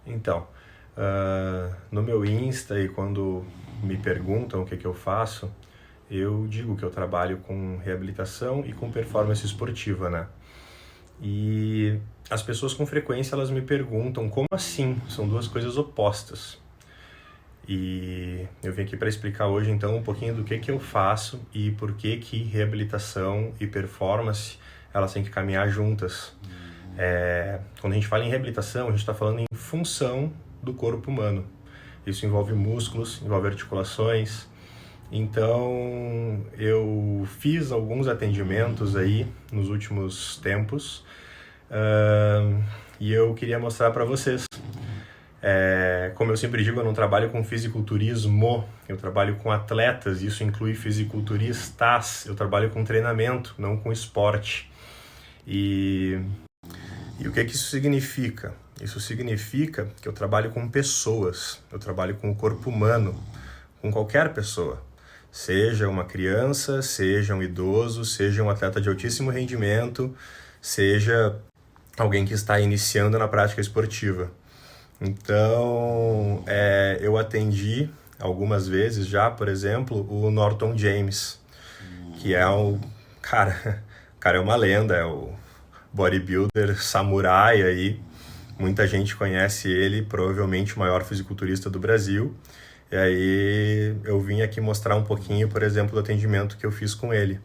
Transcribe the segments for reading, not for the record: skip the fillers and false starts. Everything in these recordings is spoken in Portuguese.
Então, no meu Insta e quando me perguntam o que eu faço, eu digo que eu trabalho com reabilitação e com performance esportiva, né? E as pessoas com frequência elas me perguntam como assim? São duas coisas opostas. E eu vim aqui para explicar hoje então um pouquinho do que eu faço e por que reabilitação e performance elas têm que caminhar juntas. Quando a gente fala em reabilitação, a gente está falando em função do corpo humano. Isso envolve músculos, envolve articulações. Então, eu fiz alguns atendimentos aí nos últimos tempos e eu queria mostrar para vocês. Como eu sempre digo, eu não trabalho com fisiculturismo, eu trabalho com atletas, isso inclui fisiculturistas, eu trabalho com treinamento, não com esporte. E o que isso significa? Isso significa que eu trabalho com pessoas, eu trabalho com o corpo humano, com qualquer pessoa. Seja uma criança, seja um idoso, seja um atleta de altíssimo rendimento, seja alguém que está iniciando na prática esportiva. Então, eu atendi algumas vezes já, por exemplo, o Norton James, que é o cara é uma lenda, é o bodybuilder samurai aí. Muita gente conhece ele, provavelmente o maior fisiculturista do Brasil. E aí eu vim aqui mostrar um pouquinho, por exemplo, do atendimento que eu fiz com ele.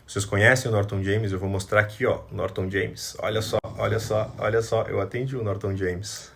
Vocês conhecem o Norton James? Eu vou mostrar aqui, ó, o Norton James. Olha só, olha só, olha só, eu atendi o Norton James.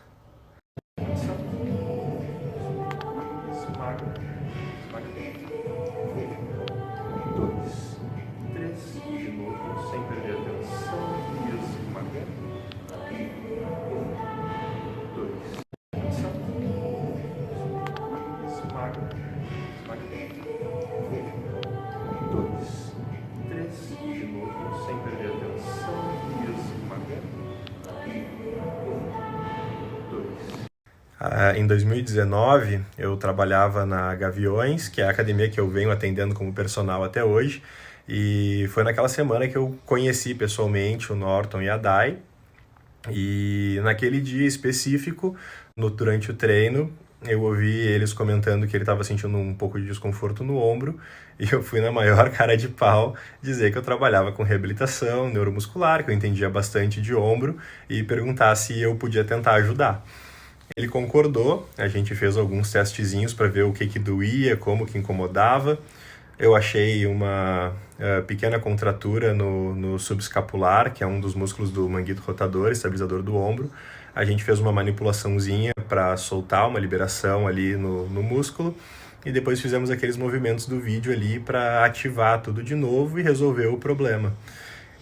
Em 2019, eu trabalhava na Gaviões, que é a academia que eu venho atendendo como personal até hoje, e foi naquela semana que eu conheci pessoalmente o Norton e a Dai, e naquele dia específico, durante o treino, eu ouvi eles comentando que ele estava sentindo um pouco de desconforto no ombro, e eu fui na maior cara de pau dizer que eu trabalhava com reabilitação neuromuscular, que eu entendia bastante de ombro, e perguntar se eu podia tentar ajudar. Ele concordou, a gente fez alguns testezinhos para ver o que doía, como que incomodava. Eu achei uma pequena contratura no subescapular, que é um dos músculos do manguito rotador, estabilizador do ombro. A gente fez uma manipulaçãozinha para soltar uma liberação ali no músculo. E depois fizemos aqueles movimentos do vídeo ali para ativar tudo de novo e resolver o problema.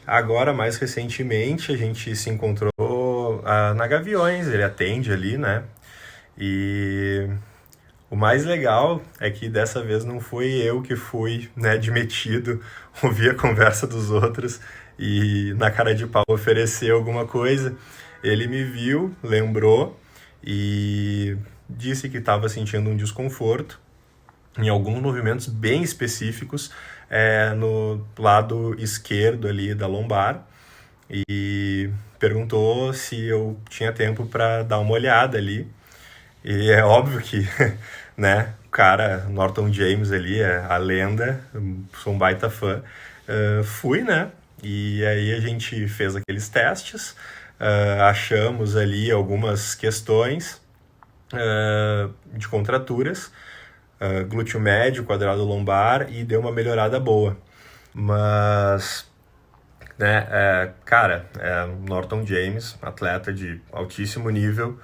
Agora, mais recentemente, a gente se encontrou na Gaviões, ele atende ali, né? E o mais legal é que dessa vez não fui eu que fui, né, admitido, ouvir a conversa dos outros e na cara de pau oferecer alguma coisa. Ele me viu, lembrou e disse que estava sentindo um desconforto em alguns movimentos bem específicos no lado esquerdo ali da lombar e perguntou se eu tinha tempo para dar uma olhada ali. E é óbvio que, né, o cara, Norton James ali, é a lenda, sou um baita fã. Fui, né, e aí a gente fez aqueles testes, achamos ali algumas questões de contraturas, glúteo médio, quadrado lombar, e deu uma melhorada boa. Mas, né, Norton James, atleta de altíssimo nível,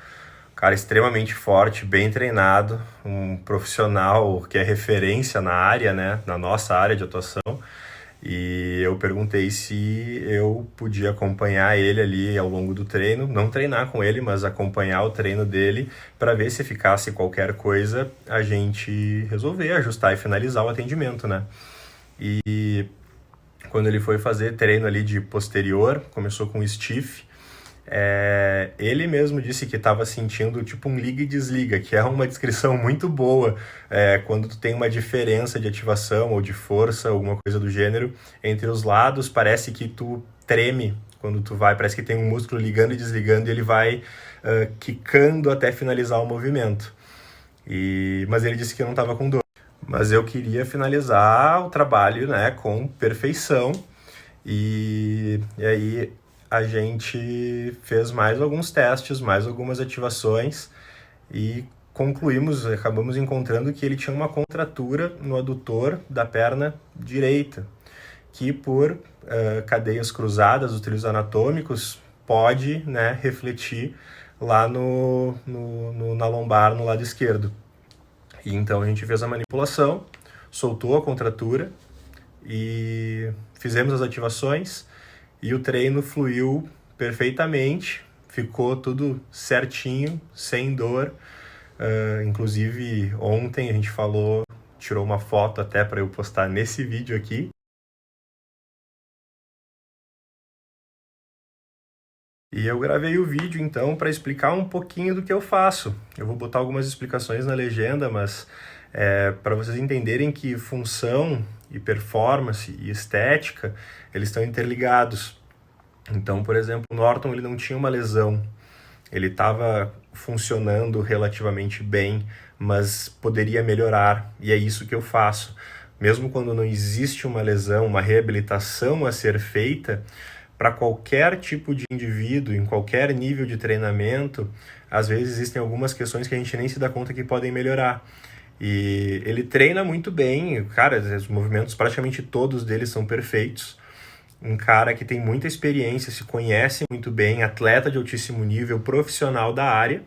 cara extremamente forte, bem treinado, um profissional que é referência na área, né, na nossa área de atuação. E eu perguntei se eu podia acompanhar ele ali ao longo do treino, não treinar com ele, mas acompanhar o treino dele para ver se ficasse qualquer coisa, a gente resolver, ajustar e finalizar o atendimento, né? E quando ele foi fazer treino ali de posterior, começou com stiff, ele mesmo disse que estava sentindo tipo um liga e desliga, que é uma descrição muito boa quando tu tem uma diferença de ativação ou de força, alguma coisa do gênero, entre os lados, parece que tu treme quando tu vai, parece que tem um músculo ligando e desligando e ele vai quicando até finalizar o movimento. Mas ele disse que não estava com dor. Mas eu queria finalizar o trabalho, né, com perfeição. E aí a gente fez mais alguns testes, mais algumas ativações e acabamos encontrando que ele tinha uma contratura no adutor da perna direita, que por cadeias cruzadas dos trilhos anatômicos pode, né, refletir lá na lombar, no lado esquerdo. E então a gente fez a manipulação, soltou a contratura e fizemos as ativações e o treino fluiu perfeitamente, ficou tudo certinho, sem dor. Inclusive ontem a gente tirou uma foto até para eu postar nesse vídeo aqui. E eu gravei o vídeo, então, para explicar um pouquinho do que eu faço. Eu vou botar algumas explicações na legenda, mas para vocês entenderem que função e performance e estética, eles estão interligados. Então, por exemplo, o Norton ele não tinha uma lesão. Ele estava funcionando relativamente bem, mas poderia melhorar. E é isso que eu faço. Mesmo quando não existe uma lesão, uma reabilitação a ser feita, para qualquer tipo de indivíduo, em qualquer nível de treinamento, às vezes existem algumas questões que a gente nem se dá conta que podem melhorar. E ele treina muito bem, cara, os movimentos praticamente todos deles são perfeitos. Um cara que tem muita experiência, se conhece muito bem, atleta de altíssimo nível, profissional da área,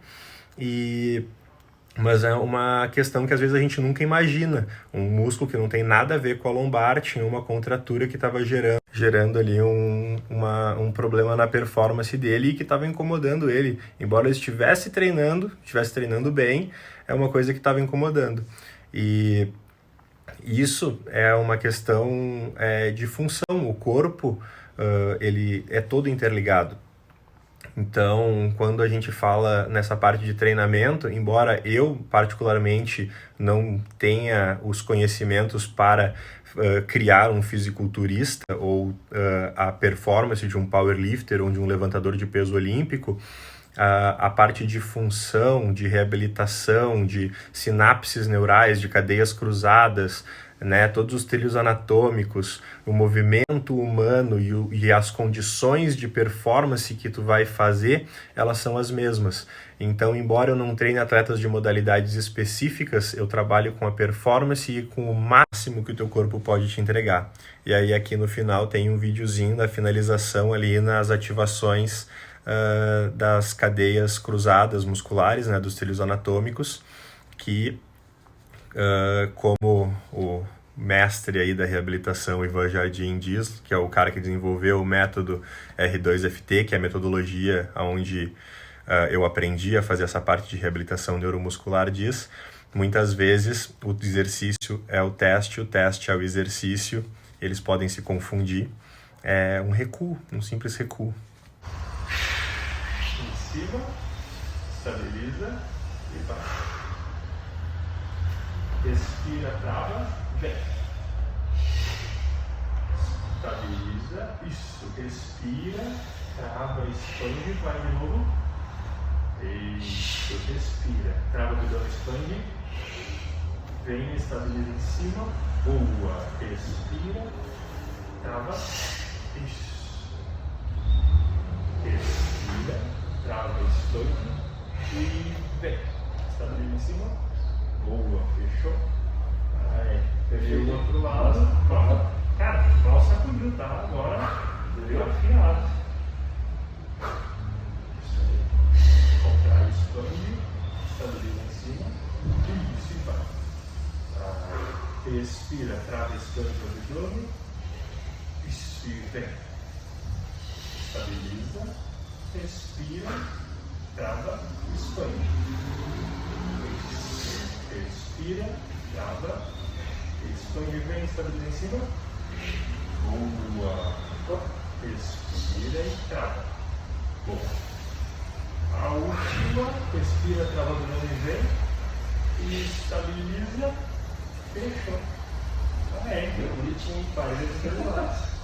mas é uma questão que às vezes a gente nunca imagina. Um músculo que não tem nada a ver com a lombar tinha uma contratura que estava gerando ali um problema na performance dele e que estava incomodando ele. Embora ele estivesse treinando bem, é uma coisa que estava incomodando. E isso é uma questão de função. O corpo ele é todo interligado. Então, quando a gente fala nessa parte de treinamento, embora eu particularmente não tenha os conhecimentos para criar um fisiculturista ou a performance de um powerlifter ou de um levantador de peso olímpico, a parte de função, de reabilitação, de sinapses neurais, de cadeias cruzadas, né, todos os trilhos anatômicos, o movimento humano e as condições de performance que tu vai fazer, elas são as mesmas. Então, embora eu não treine atletas de modalidades específicas, eu trabalho com a performance e com o máximo que o teu corpo pode te entregar. E aí aqui no final tem um videozinho da finalização ali nas ativações das cadeias cruzadas musculares, né, dos trilhos anatômicos, que como o mestre aí da reabilitação, Ivan Jardim, diz, que é o cara que desenvolveu o método R2FT, que é a metodologia onde eu aprendi a fazer essa parte de reabilitação neuromuscular, diz, muitas vezes o exercício é o teste é o exercício, eles podem se confundir, é um recuo, um simples recuo. Em cima, estabiliza e vai. Respira, trava, vem. Estabiliza, isso, respira, trava, expande, vai de novo. Isso, respira, trava, abdômen, expande. Vem, estabiliza em cima, boa. Respira, trava, isso. Respira, trava, expande e vem. Estabiliza em cima. Boa, fechou? Aí, peguei o outro lado. Ó, cara, mal sacudiu, tá? Agora deu afiado. Isso aí. Contrai, expande, estabiliza em cima. Isso e vai. Aí, respira, trava, expande o abdômen. Isso e vem. Estabiliza, respira, trava, expande. Respira, trava, expande, vem, estabiliza em cima. Boa. Respira e trava. Boa. A última, respira, trava, abdômen, vem. E estabiliza. Fechou. Ah, é bonitinho, parede dos dois lados.